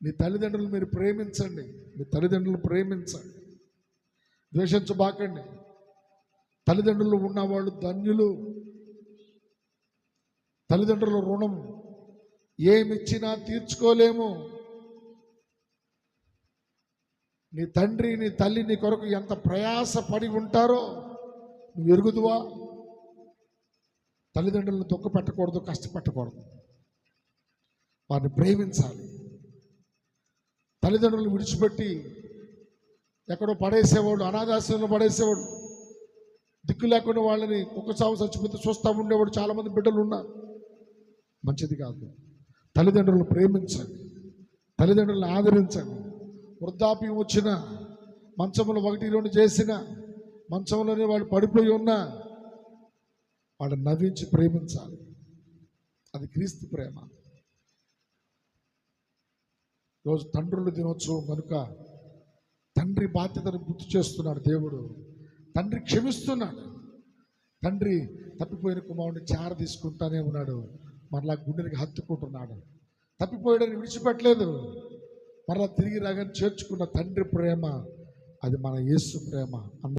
నీ తల్లిదండ్రులు మీరు ప్రేమించండి. మీ తల్లిదండ్రులు ప్రేమించండి, ద్వేషించబాకండి. తల్లిదండ్రులు ఉన్నవాళ్ళు ధన్యులు. తల్లిదండ్రుల రుణం ఏమిచ్చినా తీర్చుకోలేము. నీ తండ్రి నీ తల్లి నీ కొరకు ఎంత ప్రయాస పడి ఉంటారో నువ్వు ఎరుగుదువా? తల్లిదండ్రులను దుఃఖ పెట్టకూడదు, కష్టపెట్టకూడదు, వారిని ప్రేమించాలి. తల్లిదండ్రులను విడిచిపెట్టి ఎక్కడో పడేసేవాడు, అనాథాశ్రమంలో పడేసేవాడు, దిక్కు లేకుండా వాళ్ళని కుక్క చావు చచ్చిపోతే చూస్తూ ఉండేవాడు చాలామంది బిడ్డలు ఉన్నారు. మంచిది కాదు. తల్లిదండ్రులను ప్రేమించండి, తల్లిదండ్రులను ఆదరించండి. వృద్ధాప్యం వచ్చిన, మంచంలో 1-2 చేసిన, మంచంలోనే వాళ్ళు పడిపోయి ఉన్నా వాళ్ళని నవ్వించి ప్రేమించాలి. అది క్రీస్తు ప్రేమ. రోజు తండ్రుల దినోత్సవం కనుక తండ్రి బాధ్యతను గుర్తు చేస్తున్నాడు దేవుడు. తండ్రి క్షమిస్తున్నాడు. తండ్రి తప్పిపోయిన కుమారుడిని చార తీసుకుంటానే ఉన్నాడు, మరలా గుండెనికి హత్తుకుంటున్నాడు. తప్పిపోయాడని విడిచిపెట్టలేదు, మరలా తిరిగి రాగానే చేర్చుకున్న తండ్రి ప్రేమ, అది మన యేసు ప్రేమ.